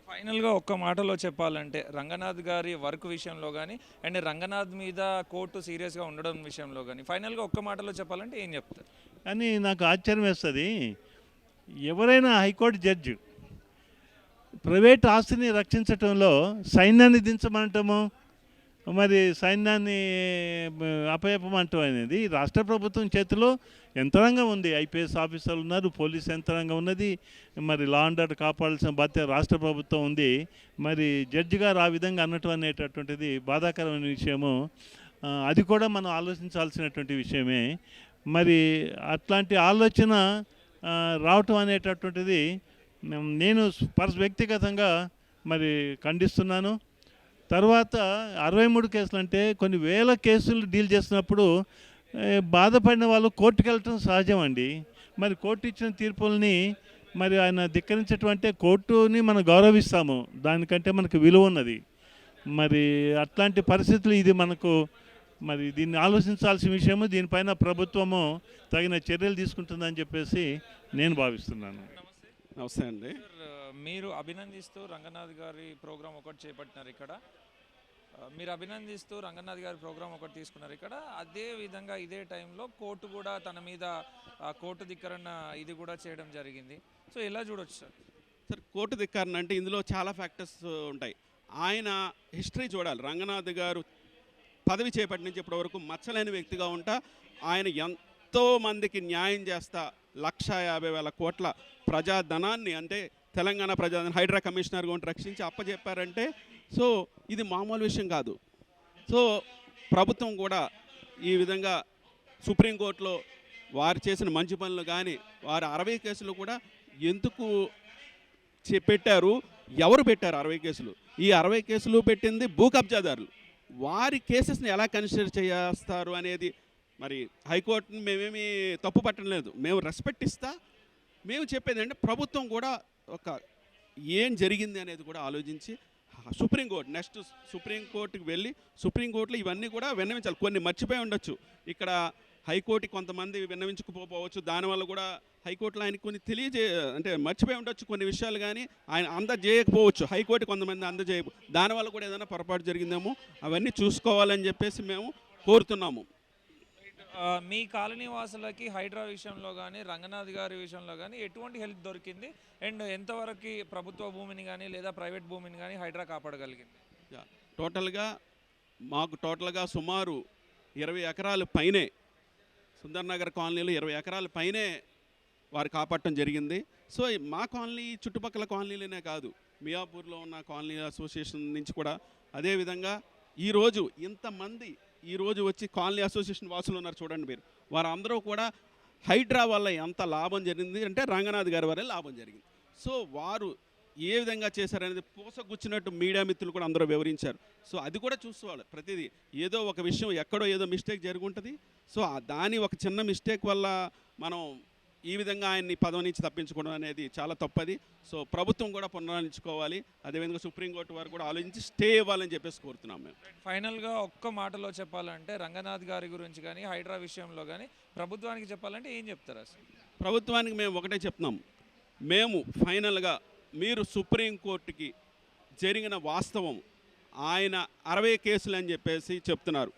ఫైనల్గా ఒక్క మాటలో చెప్పాలంటే రంగనాథ్ గారి వర్క్ విషయంలో కానీ అండ్ రంగనాథ్ మీద కోర్టు సీరియస్గా ఉండడం విషయంలో కానీ ఫైనల్గా ఒక్క మాటలో చెప్పాలంటే ఏం చెప్తారు? కానీ నాకు ఆశ్చర్యం వేస్తుంది, ఎవరైనా హైకోర్టు జడ్జి ప్రైవేట్ ఆస్తిని రక్షించటంలో సైన్యాన్ని దించమంటాము, మరి సైన్యాన్ని అపయపమంటం అనేది రాష్ట్ర ప్రభుత్వం చేతిలో యంత్రాంగం ఉంది. ఐపీఎస్ ఆఫీసర్లు ఉన్నారు, పోలీస్ యంత్రాంగం ఉన్నది, మరి లా అండ్ ఆర్డర్ కాపాడాల్సిన బాధ్యత రాష్ట్ర ప్రభుత్వం ఉంది. మరి జడ్జి గారు ఆ విధంగా అనటం అనేటటువంటిది బాధాకరమైన విషయము. అది కూడా మనం ఆలోచించాల్సినటువంటి విషయమే. మరి అట్లాంటి ఆలోచన రావటం అనేటటువంటిది నేను వ్యక్తిగతంగా మరి ఖండిస్తున్నాను. తర్వాత 63 కేసులు అంటే కొన్ని వేల కేసులు డీల్ చేస్తున్నప్పుడు బాధపడిన వాళ్ళు కోర్టుకు వెళ్ళటం సహజం అండి. మరి కోర్టు ఇచ్చిన తీర్పుల్ని మరి ఆయన ధిక్కరించటం అంటే కోర్టుని మనం గౌరవిస్తాము, దానికంటే మనకు విలువ ఉన్నది. మరి అట్లాంటి పరిస్థితులు ఇది మనకు మరి దీన్ని ఆలోచించాల్సిన విషయము. దీనిపైన ప్రభుత్వము తగిన చర్యలు తీసుకుంటుందని చెప్పేసి నేను భావిస్తున్నాను. నమస్తే అండి. మీరు అభినందిస్తూ రంగనాథ్ గారి ప్రోగ్రాం ఒకటి చేపట్టినారు ఇక్కడ, మీరు అభినందిస్తూ రంగనాథ్ గారి ప్రోగ్రాం ఒకటి తీసుకున్నారు ఇక్కడ. అదే విధంగా ఇదే టైంలో కోర్టు కూడా తన మీద కోర్టు ధిక్కరణ ఇది కూడా చేయడం జరిగింది. సో ఎలా చూడొచ్చు సార్? కోర్టు ధిక్కరణ అంటే ఇందులో చాలా ఫ్యాక్టర్స్ ఉంటాయి. ఆయన హిస్టరీ చూడాలి. రంగనాథ్ గారు పదవి చేపట్టి నుంచి ఇప్పటి వరకు మచ్చలేని వ్యక్తిగా ఉంటా ఆయన ఎంతో మందికి న్యాయం చేస్తా 1,50,000 కోట్ల ప్రజాధనాన్ని, అంటే తెలంగాణ ప్రజాధనం హైడ్రా కమిషనర్గా ఉండి రక్షించి అప్పచెప్పారంటే సో ఇది మామూలు విషయం కాదు. సో ప్రభుత్వం కూడా ఈ విధంగా సుప్రీంకోర్టులో వారు చేసిన మంచి పనులు కానీ వారు 60 కేసులు కూడా ఎందుకు పెట్టారు, ఎవరు పెట్టారు 60 కేసులు? ఈ 60 కేసులు పెట్టింది భూ కబ్జాదారులు. వారి కేసెస్ని ఎలా కన్సిడర్ చేస్తారు అనేది మరి హైకోర్టుని మేమేమి తప్పు పట్టడం లేదు, మేము రెస్పెక్ట్ ఇస్తా. మేము చెప్పేది అంటే ప్రభుత్వం కూడా ఒక ఏం జరిగింది అనేది కూడా ఆలోచించి సుప్రీంకోర్టు నెక్స్ట్ సుప్రీంకోర్టుకి వెళ్ళి సుప్రీంకోర్టులో ఇవన్నీ కూడా విన్నవించాలి. కొన్ని మర్చిపోయి ఉండొచ్చు, ఇక్కడ హైకోర్టుకి కొంతమంది విన్నవించకపోవచ్చు, దానివల్ల కూడా హైకోర్టులో ఆయన కొన్ని అంటే మర్చిపోయి ఉండొచ్చు కొన్ని విషయాలు, కానీ ఆయన అందజేయకపోవచ్చు, హైకోర్టు కొంతమంది అందజేయ, దానివల్ల కూడా ఏదైనా పొరపాటు జరిగిందేమో అవన్నీ చూసుకోవాలని చెప్పేసి మేము కోరుతున్నాము. మీ కాలనీ వాసులకి హైడ్రా విషయంలో కానీ రంగనాథ్ గారి విషయంలో కానీ ఎటువంటి హెల్ప్ దొరికింది అండ్ ఎంతవరకు ప్రభుత్వ భూమిని కానీ లేదా ప్రైవేట్ భూమిని కానీ హైడ్రా కాపాడగలిగింది? టోటల్గా సుమారు 20 ఎకరాల పైనే సుందర్ నగర్ కాలనీలో 20 ఎకరాల పైనే వారు కాపాడటం జరిగింది. సో మా కాలనీ చుట్టుపక్కల కాలనీలనే కాదు, మియాపూర్లో ఉన్న కాలనీ అసోసియేషన్ నుంచి కూడా అదేవిధంగా ఈరోజు ఇంతమంది ఈరోజు వచ్చి కాలనీ అసోసియేషన్ వాసులు ఉన్నారు చూడండి మీరు, వారందరూ కూడా హైడ్రా వల్ల ఎంత లాభం జరిగింది అంటే రంగనాథ్ గారి వల్ల లాభం జరిగింది. సో వారు ఏ విధంగా చేశారనేది పూసగుచ్చినట్టు మీడియా మిత్రులు కూడా అందరూ వివరించారు. సో అది కూడా చూసుకోవాలి. ప్రతిదీ ఏదో ఒక విషయం ఎక్కడో ఏదో మిస్టేక్ జరుగుంటుంది. సో దాని ఒక చిన్న మిస్టేక్ వల్ల మనం ఈ విధంగా ఆయన్ని పదవి నుంచి తప్పించుకోవడం అనేది చాలా తప్పది. సో ప్రభుత్వం కూడా పునరాలించుకోవాలి. అదేవిధంగా సుప్రీంకోర్టు వారు కూడా ఆలోచించి స్టే ఇవ్వాలని చెప్పేసి కోరుతున్నాం మేము. ఫైనల్గా ఒక్క మాటలో చెప్పాలంటే రంగనాథ్ గారి గురించి కానీ హైడ్రా విషయంలో కానీ ప్రభుత్వానికి చెప్పాలంటే ఏం చెప్తారు అసలు? ప్రభుత్వానికి మేము ఒకటే చెప్తున్నాం. మేము ఫైనల్గా మీరు సుప్రీంకోర్టుకి జరిగిన వాస్తవం ఆయన 60 కేసులు అని చెప్పేసి చెప్తున్నారు.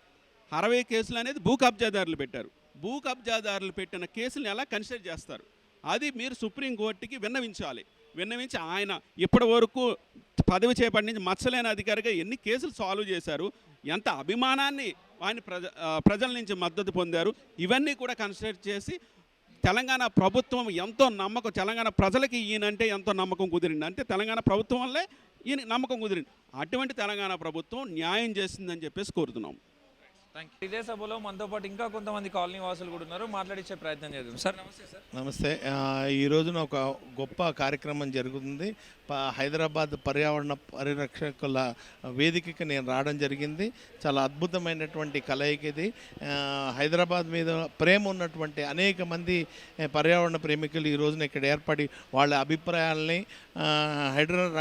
60 కేసులు అనేది భూ కబ్జాదారులు పెట్టారు. భూ కబ్జాదారులు పెట్టిన కేసులను ఎలా కన్సిడర్ చేస్తారు? అది మీరు సుప్రీంకోర్టుకి విన్నవించాలి. విన్నవించి ఆయన ఇప్పటి వరకు పదవి చేపట్టి నుంచి మచ్చలేని అధికారిగా ఎన్ని కేసులు సాల్వ్ చేశారు, ఎంత అభిమానాన్ని ఆయన ప్రజల నుంచి మద్దతు పొందారు, ఇవన్నీ కూడా కన్సిడర్ చేసి తెలంగాణ ప్రభుత్వం ఎంతో నమ్మకం, తెలంగాణ ప్రజలకి ఈయనంటే ఎంతో నమ్మకం కుదిరింది. అంటే తెలంగాణ ప్రభుత్వం వల్లే ఈయన నమ్మకం కుదిరింది. అటువంటి తెలంగాణ ప్రభుత్వం న్యాయం చేసిందని చెప్పేసి కోరుతున్నాం. Thank you. ఇదే సభలో మనతో పాటు ఇంకా కొంతమంది కాలనీ వాసులు కూడా ఉన్నారు, మాట్లాడించే ప్రయత్నం చేద్దాం. సార్ నమస్తే. సార్ నమస్తే. ఈ రోజున ఒక గొప్ప కార్యక్రమం జరుగుతుంది. హైదరాబాద్ పర్యావరణ పరిరక్షకుల వేదికకి నేను రావడం జరిగింది. చాలా అద్భుతమైనటువంటి కలయిక ఇది. హైదరాబాద్ మీద ప్రేమ ఉన్నటువంటి అనేక మంది పర్యావరణ ప్రేమికులు ఈ రోజున ఇక్కడ ఏర్పడి వాళ్ళ అభిప్రాయాలని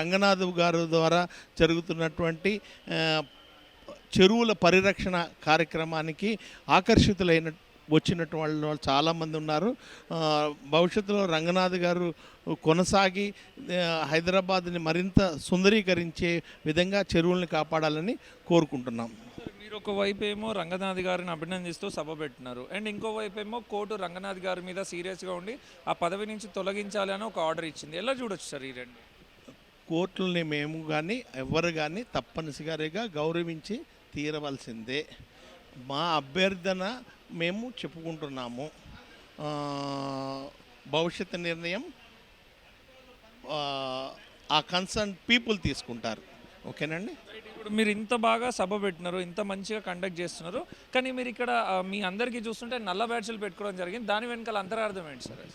రంగనాథ్ గారు ద్వారా జరుగుతున్నటువంటి చెరువుల పరిరక్షణ కార్యక్రమానికి ఆకర్షితులైన వచ్చినట్టు వాళ్ళు చాలామంది ఉన్నారు. భవిష్యత్తులో రంగనాథ్ గారు కొనసాగి హైదరాబాద్ని మరింత సుందరీకరించే విధంగా చెరువుల్ని కాపాడాలని కోరుకుంటున్నాం. మీరు ఒకవైపు ఏమో రంగనాథ్ గారిని అభినందిస్తూ సభ పెట్టినారు, అండ్ ఇంకోవైపు ఏమో కోర్టు రంగనాథ్ గారి మీద సీరియస్గా ఉండి ఆ పదవి నుంచి తొలగించాలి అని ఒక ఆర్డర్ ఇచ్చింది. ఎలా చూడొచ్చు సార్ ఈ రెండు? కోర్టుల్ని మేము కానీ ఎవరు కానీ తప్పనిసరిగా గౌరవించి తీరవలసిందే. మా అభ్యర్థన మేము చెప్పుకుంటున్నాము. భవిష్యత్తు నిర్ణయం ఆ కన్సర్న్ పీపుల్ తీసుకుంటారు. ఓకేనండి. ఇప్పుడు మీరు ఇంత బాగా సభ పెట్టినారు, ఇంత మంచిగా కండక్ట్ చేస్తున్నారు, కానీ మీరు ఇక్కడ మీ అందరికీ చూస్తుంటే నల్ల బ్యాడ్జ్లు పెట్టుకోవడం జరిగింది. దాని వెనకాల అంతరార్థం ఏంటి సార్?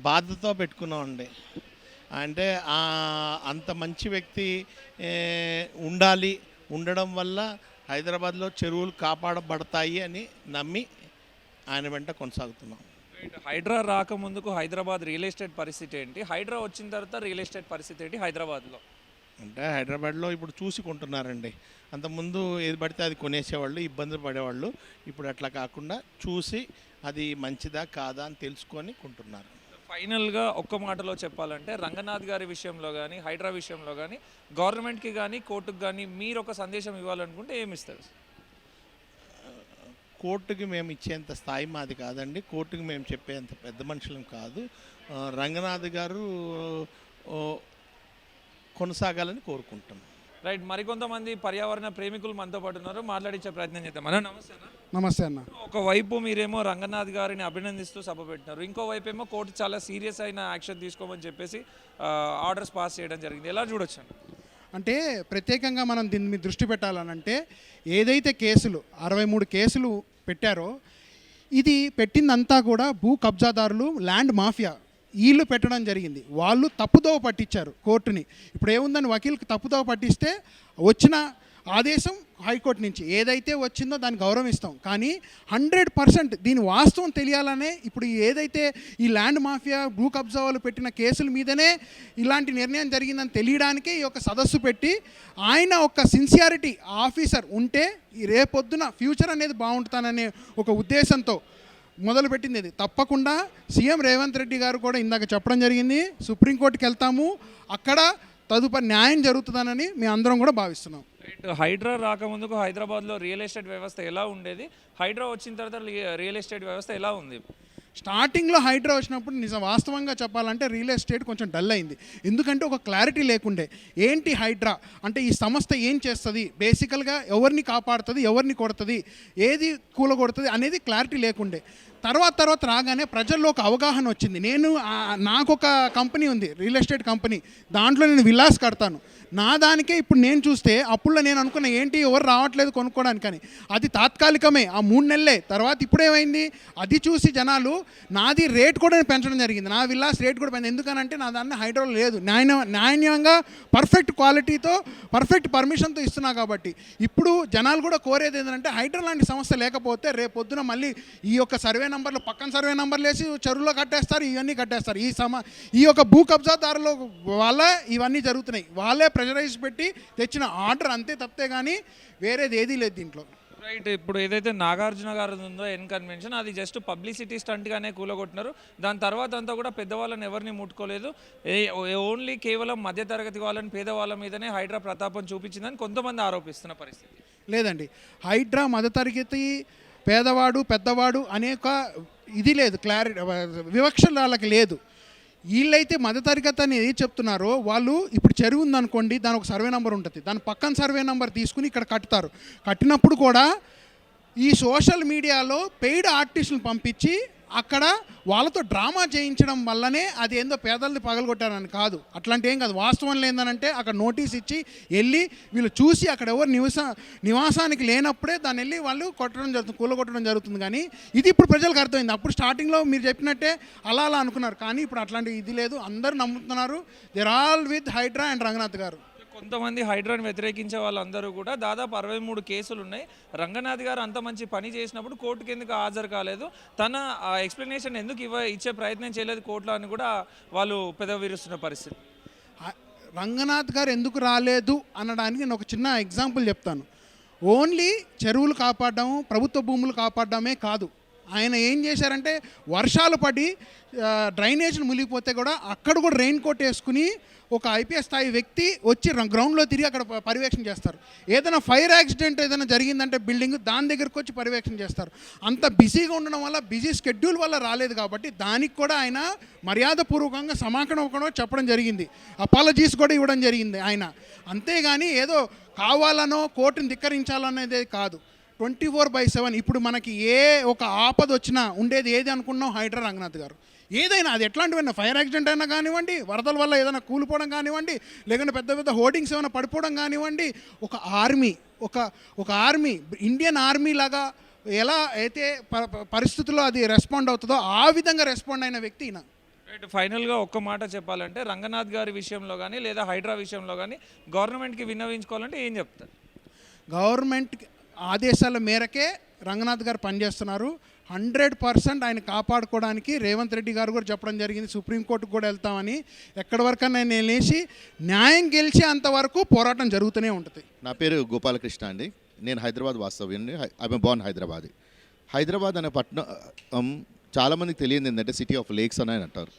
బాధతో పెట్టుకున్నామండి. అంటే అంత మంచి వ్యక్తి ఉండడం వల్ల హైదరాబాద్లో చెరువులు కాపాడబడతాయి అని నమ్మి ఆయన వెంట కొనసాగుతున్నాం. హైడ్రా రాకముందుకు హైదరాబాద్ రియల్ ఎస్టేట్ పరిస్థితి ఏంటి, హైడ్రా వచ్చిన తర్వాత రియల్ ఎస్టేట్ పరిస్థితి ఏంటి హైదరాబాద్లో? అంటే హైదరాబాద్లో ఇప్పుడు చూసి కొంటున్నారండి. అంతకుముందు ఏది పడితే అది కొనేసేవాళ్ళు, ఇబ్బందులు పడేవాళ్ళు. ఇప్పుడు అట్లా కాకుండా చూసి అది మంచిదా కాదా అని తెలుసుకొని కొంటున్నారు. ఫైనల్గా ఒక్క మాటలో చెప్పాలంటే రంగనాథ్ గారి విషయంలో కానీ హైడ్రా విషయంలో కానీ గవర్నమెంట్కి కానీ కోర్టుకు కానీ మీరు ఒక సందేశం ఇవ్వాలనుకుంటే ఏమి ఇస్తారు? కోర్టుకి మేము ఇచ్చేంత స్థాయి మాది కాదండి. కోర్టుకి మేము చెప్పేంత పెద్ద మనుషులం కాదు. రంగనాథ్ గారు కొనసాగాలని కోరుకుంటాం. రైట్. మరికొంతమంది పర్యావరణ ప్రేమికులు మనతో పాటు ఉన్నారు, మాట్లాడించే ప్రయత్నం చేద్దాం. అన్న నమస్తే. అన్న నమస్తే అన్న. ఒకవైపు మీరేమో రంగనాథ్ గారిని అభినందిస్తూ సభ పెట్టినారు, ఇంకోవైపు ఏమో కోర్టు చాలా సీరియస్ అయిన యాక్షన్ తీసుకోమని చెప్పేసి ఆర్డర్స్ పాస్ చేయడం జరిగింది. ఎలా చూడొచ్చు అన్న? అంటే ప్రత్యేకంగా మనం దీని మీద దృష్టి పెట్టాలనంటే ఏదైతే కేసులు 63 కేసులు పెట్టారో ఇది పెట్టిందంతా కూడా భూ కబ్జాదారులు, ల్యాండ్ మాఫియా వీళ్ళు పెట్టడం జరిగింది. వాళ్ళు తప్పుదోవ పట్టించారు కోర్టుని. ఇప్పుడు ఏముందని వకీల్కి తప్పుదోవ పట్టిస్తే వచ్చిన ఆదేశం హైకోర్టు నుంచి ఏదైతే వచ్చిందో దాన్ని గౌరవిస్తాం. కానీ 100% దీని వాస్తవం తెలియాలనే ఇప్పుడు ఏదైతే ఈ ల్యాండ్ మాఫియా భూ కబ్జా వాళ్ళు పెట్టిన కేసుల మీదనే ఇలాంటి నిర్ణయం జరిగిందని తెలియడానికే ఈ యొక్క సదస్సు పెట్టి ఆయన ఒక సిన్సియారిటీ ఆఫీసర్ ఉంటే రేపొద్దున ఫ్యూచర్ అనేది బాగుంటుందనే ఒక ఉద్దేశంతో మొదలుపెట్టింది. ఇది తప్పకుండా సీఎం రేవంత్ రెడ్డి గారు కూడా ఇందాక చెప్పడం జరిగింది, సుప్రీంకోర్టుకి వెళ్తాము, అక్కడ తదుపరి న్యాయం జరుగుతుందనని మేము అందరం కూడా భావిస్తున్నాం. హైడ్రా రాకముందుకు హైదరాబాద్లో రియల్ ఎస్టేట్ వ్యవస్థ ఎలా ఉండేది, హైడ్రా వచ్చిన తర్వాత రియల్ ఎస్టేట్ వ్యవస్థ ఎలా ఉంది? స్టార్టింగ్లో హైడ్రా వచ్చినప్పుడు నిజం వాస్తవంగా చెప్పాలంటే రియల్ ఎస్టేట్ కొంచెం డల్ అయింది. ఎందుకంటే ఒక క్లారిటీ లేకుండే ఏంటి హైడ్రా అంటే ఈ సంస్థ ఏం చేస్తుంది, బేసికల్గా ఎవరిని కాపాడుతుంది, ఎవరిని కొడుతుంది, ఏది కూలగొడుతుంది అనేది క్లారిటీ లేకుండే. తర్వాత రాగానే ప్రజల్లో ఒక అవగాహన వచ్చింది. నాకు ఒక కంపెనీ ఉంది, రియల్ ఎస్టేట్ కంపెనీ, దాంట్లో నేను విల్లాస్ కడతాను, నా దానికే ఇప్పుడు నేను చూస్తే అప్పుల్లో నేను అనుకున్న ఏంటి ఎవరు రావట్లేదు కొనుక్కోవడానికి అని, అది తాత్కాలికమే, ఆ 3 నెలలే. తర్వాత ఇప్పుడేమైంది, అది చూసి జనాలు నాది రేట్ కూడా పెంచడం జరిగింది, నా విల్లాస్ రేట్ కూడా పెంచడం. ఎందుకనంటే నా దాన్ని హైడ్రో లేదు, నాణ్యంగా పర్ఫెక్ట్ క్వాలిటీతో పర్ఫెక్ట్ పర్మిషన్తో ఇస్తున్నా కాబట్టి. ఇప్పుడు జనాలు కూడా కోరేది ఏంటంటే హైడ్రో లాంటి సమస్య లేకపోతే రేపు పొద్దున మళ్ళీ ఈ యొక్క సర్వే నెంబర్లు పక్కన సర్వే నెంబర్లు వేసి చెరువులో కట్టేస్తారు, ఇవన్నీ కట్టేస్తారు. ఈ యొక్క భూ కబ్జాదారుల వల్ల ఇవన్నీ జరుగుతున్నాయి. వాళ్ళే ప్రెషరైజ్ పెట్టి తెచ్చిన ఆర్డర్ అంతే తప్పితే కానీ వేరేది ఏదీ లేదు దీంట్లో. రైట్. ఇప్పుడు ఏదైతే నాగార్జున గారు ఉందో ఎన్ కన్వెన్షన్, అది జస్ట్ పబ్లిసిటీ స్టంట్గానే కూలగొట్టినారు. దాని తర్వాత అంతా కూడా పెద్దవాళ్ళని ఎవరిని ముట్టుకోలేదు. ఓన్లీ కేవలం మధ్యతరగతి వాళ్ళని, పేదవాళ్ళ మీదనే హైడ్రా ప్రతాపం చూపించిందని కొంతమంది ఆరోపిస్తున్న పరిస్థితి. లేదండి, హైడ్రా మధ్యతరగతి, పేదవాడు, పెద్దవాడు అనేక ఇది లేదు, క్లారిటీ, వివక్ష వాళ్ళకి లేదు. వీళ్ళైతే మధ్యతరగతి అని ఏది చెప్తున్నారో వాళ్ళు, ఇప్పుడు చెరువు ఉందనుకోండి, దాని ఒక సర్వే నెంబర్ ఉంటుంది, దాని పక్కన సర్వే నెంబర్ తీసుకుని ఇక్కడ కట్టుతారు. కట్టినప్పుడు కూడా ఈ సోషల్ మీడియాలో పెయిడ్ ఆర్టిస్టులను పంపించి అక్కడ వాళ్ళతో డ్రామా చేయించడం వల్లనే అది ఏందో పేదలది పగలగొట్టారని కాదు, అట్లాంటి ఏం కాదు. వాస్తవంలో ఏంటంటే అక్కడ నోటీస్ ఇచ్చి వెళ్ళి వీళ్ళు చూసి అక్కడ ఎవరు నివాసానికి లేనప్పుడే దాన్ని వెళ్ళి వాళ్ళు కొట్టడం జరుగుతుంది, కూలగొట్టడం జరుగుతుంది. కానీ ఇది ఇప్పుడు ప్రజలకు అర్థమైంది. అప్పుడు స్టార్టింగ్లో మీరు చెప్పినట్టే అలా అనుకున్నారు, కానీ ఇప్పుడు అట్లాంటి ఇది లేదు, అందరూ నమ్ముతున్నారు. They're all with HYDRAA and Ranganath garu. కొంతమంది హైడ్రాని వ్యతిరేకించే వాళ్ళందరూ కూడా దాదాపు 63 కేసులు ఉన్నాయి. రంగనాథ్ గారు అంత మంచి పని చేసినప్పుడు కోర్టుకి ఎందుకు హాజరు కాలేదు, తన ఎక్స్ప్లెనేషన్ ఎందుకు ఇచ్చే ప్రయత్నం చేయలేదు కోర్టులో అని కూడా వాళ్ళు పెదవి విరుస్తున్న పరిస్థితి. రంగనాథ్ గారు ఎందుకు రాలేదు అనడానికి నేను ఒక చిన్న ఎగ్జాంపుల్ చెప్తాను. ఓన్లీ చెరువులు కాపాడడం, ప్రభుత్వ భూములు కాపాడడమే కాదు, ఆయన ఏం చేశారంటే వర్షాలు పడి డ్రైనేజీలు మునిగిపోతే కూడా అక్కడ కూడా రెయిన్ కోట్ వేసుకుని ఒక ఐపీఎస్ స్థాయి వ్యక్తి వచ్చి గ్రౌండ్లో తిరిగి అక్కడ పర్యవేక్షణ చేస్తారు. ఏదైనా ఫైర్ యాక్సిడెంట్ ఏదైనా జరిగిందంటే బిల్డింగ్, దాని దగ్గరకు వచ్చి పర్యవేక్షణ చేస్తారు. అంత బిజీగా ఉండడం వల్ల, బిజీ స్కెడ్యూల్ వల్ల రాలేదు కాబట్టి దానికి కూడా ఆయన మర్యాదపూర్వకంగా సమాధానం చెప్పడం జరిగింది, అపాలజీస్ కూడా ఇవ్వడం జరిగింది ఆయన. అంతేగాని ఏదో కావాలనో కోర్టుని ధిక్కరించాలనేది కాదు. 24/7 ఇప్పుడు మనకి ఏ ఒక ఆపద వచ్చినా ఉండేది ఏది అనుకున్నాం, హైడ్రా రంగనాథ్ గారు. ఏదైనా అది ఎట్లాంటివైనా, ఫైర్ యాక్సిడెంట్ అయినా కానివ్వండి, వరదల వల్ల ఏదైనా కూలిపోవడం కానివ్వండి, లేకుంటే పెద్ద పెద్ద హోర్డింగ్స్ ఏమైనా పడిపోవడం కానివ్వండి, ఒక ఆర్మీ ఒక ఆర్మీ, ఇండియన్ ఆర్మీ లాగా ఎలా అయితే పరిస్థితుల్లో అది రెస్పాండ్ అవుతుందో ఆ విధంగా రెస్పాండ్ అయిన వ్యక్తి ఈయన. రైట్. ఫైనల్గా ఒక్క మాట చెప్పాలంటే రంగనాథ్ గారి విషయంలో కానీ లేదా హైడ్రా విషయంలో కానీ గవర్నమెంట్కి విన్నవించుకోవాలంటే ఏం చెప్తారు? గవర్నమెంట్ ఆదేశాల మేరకే రంగనాథ్ గారు పనిచేస్తున్నారు. 100% ఆయన కాపాడుకోవడానికి రేవంత్ రెడ్డి గారు కూడా చెప్పడం జరిగింది, సుప్రీంకోర్టుకు కూడా వెళ్తామని. ఎక్కడి వరకు నేను లేచి న్యాయం గెలిచే అంతవరకు పోరాటం జరుగుతూనే ఉంటుంది. నా పేరు గోపాలకృష్ణ అండి. నేను హైదరాబాద్ వాస్తవ్యండి. I'm born Hyderabad. హైదరాబాద్ అనే పట్టణం చాలామందికి తెలియదు ఏంటంటే సిటీ ఆఫ్ లేక్స్ అని అంటారు.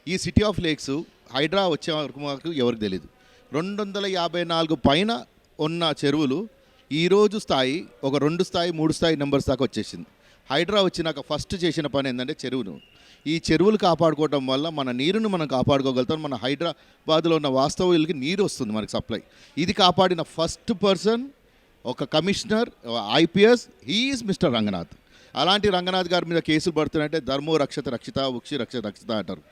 ఈ సిటీ ఆఫ్ లేక్స్ హైడ్రా వచ్చే వరకు మాకు ఎవరికి తెలియదు. 254 పైన ఉన్న చెరువులు ఈరోజు స్థాయి ఒక 2 స్థాయి 3 స్థాయి నెంబర్స్ దాకా వచ్చేసింది. హైడ్రా వచ్చినాక ఫస్ట్ చేసిన పని ఏంటంటే ఈ చెరువులు కాపాడుకోవడం వల్ల మన నీరును మనం కాపాడుకోగలుగుతాం. మన హైదరాబాద్లో ఉన్న వాస్తవులకి నీరు వస్తుంది మనకి సప్లై. ఇది కాపాడిన ఫస్ట్ పర్సన్ ఒక commissioner, IPS, he is mister Ranganath. అలాంటి రంగనాథ్ గారి మీద కేసులు పడుతున్నాయంటే ధర్మో రక్షత రక్షిత, ఉక్షి రక్షత రక్షిత అంటారు.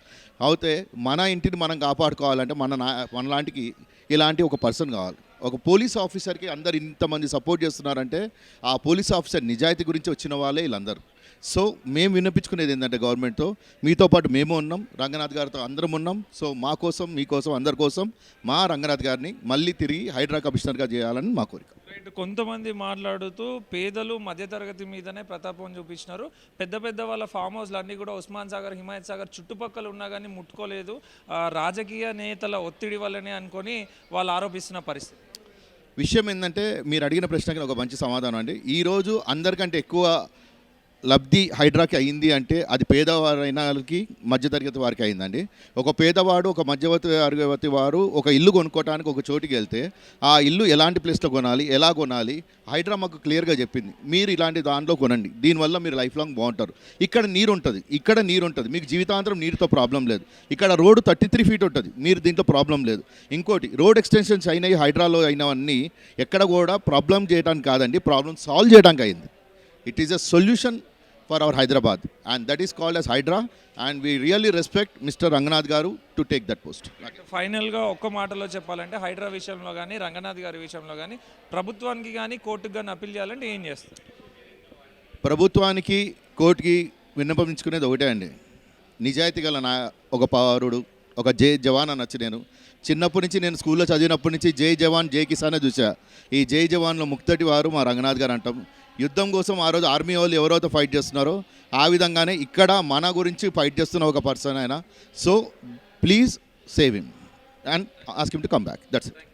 అయితే మన ఇంటిని మనం కాపాడుకోవాలంటే మనలాంటికి ఇలాంటి ఒక పర్సన్ కావాలి. ఒక పోలీస్ ఆఫీసర్కి అందరు ఇంతమంది సపోర్ట్ చేస్తున్నారంటే ఆ పోలీస్ ఆఫీసర్ నిజాయితీ గురించి వచ్చిన వాళ్ళే వీళ్ళందరూ. సో మేము వినిపించుకునేది ఏంటంటే గవర్నమెంట్తో, మీతో పాటు మేము ఉన్నాం, రంగనాథ్ గారితో అందరం ఉన్నాం. సో మా కోసం, మీకోసం, అందరి కోసం మా రంగనాథ్ గారిని మళ్ళీ తిరిగి హైడ్రా కమిషనర్గా చేయాలని మా కోరిక. రైట్. కొంతమంది మాట్లాడుతూ పేదలు మధ్యతరగతి మీదనే ప్రతాపం చూపించినారు. పెద్ద పెద్ద వాళ్ళ ఫామ్ హౌస్లు అన్నీ కూడా ఉస్మాన్ సాగర్, హిమాయత్ సాగర్ చుట్టుపక్కల ఉన్నా కానీ ముట్టుకోలేదు, రాజకీయ నేతల ఒత్తిడి వల్లనే అనుకొని వాళ్ళు ఆరోపిస్తున్న పరిస్థితి. విషయం ఏంటంటే మీరు అడిగిన ప్రశ్నకి ఒక మంచి సమాధానం అండి. ఈరోజు అందరికంటే ఎక్కువ లబ్ధి హైడ్రాకి అయింది అంటే అది పేదవారైన వాళ్ళకి, మధ్యతరగతి వారికి అయిందండి. ఒక పేదవాడు, ఒక మధ్యవర్తి వారు ఒక ఇల్లు కొనుక్కోవడానికి ఒక చోటికి వెళ్తే ఆ ఇల్లు ఎలాంటి ప్లేస్లో కొనాలి, ఎలా కొనాలి, హైడ్రా మాకు క్లియర్గా చెప్పింది. మీరు ఇలాంటి దాంట్లో కొనండి, దీనివల్ల మీరు లైఫ్ లాంగ్ బాగుంటారు. ఇక్కడ నీరు ఉంటుంది, మీకు జీవితాంతరం నీరుతో ప్రాబ్లం లేదు. ఇక్కడ రోడ్డు 33 ఫీట్ ఉంటుంది, మీరు దీంట్లో ప్రాబ్లం లేదు. ఇంకోటి, రోడ్ ఎక్స్టెన్షన్స్ అయినాయి హైడ్రాలో అయినవన్నీ ఎక్కడ కూడా ప్రాబ్లం చేయడానికి కాదండి, ప్రాబ్లం సాల్వ్ చేయడానికి అయింది. It is a solution for our Hyderabad, and that is called as Hydra, and we really respect Mr. Ranganath Garu to take that post. ఫైనల్గా ఒక్క మాటలో చెప్పాలంటే హైడ్రా విషయంలో కానీ రంగనాథ్ గారి విషయంలో కానీ ప్రభుత్వానికి కానీ కోర్టుకు కానీ అప్పీల్ చేయాలంటే ఏం చేస్తారు? ప్రభుత్వానికి కోర్టుకి విన్నపించుకునేది ఒకటే అండి, నిజాయితీ గల ఒక పౌరుడు, ఒక జై జవాన్ అనొచ్చు. నేను చిన్నప్పటి నుంచి నేను స్కూల్లో చదివినప్పటి నుంచి జై జవాన్ జై కిసానే చూసా. ఈ జై జవాన్లో ముక్తటి వారు మా రంగనాథ్ గారు అంటాం. యుద్ధం కోసం ఆ రోజు ఆర్మీ వాళ్ళు ఎవరైతే ఫైట్ చేస్తున్నారో ఆ విధంగానే ఇక్కడ మన గురించి ఫైట్ చేస్తున్న ఒక పర్సన్ ఆయన. So please save him and ask him to come back. That's it.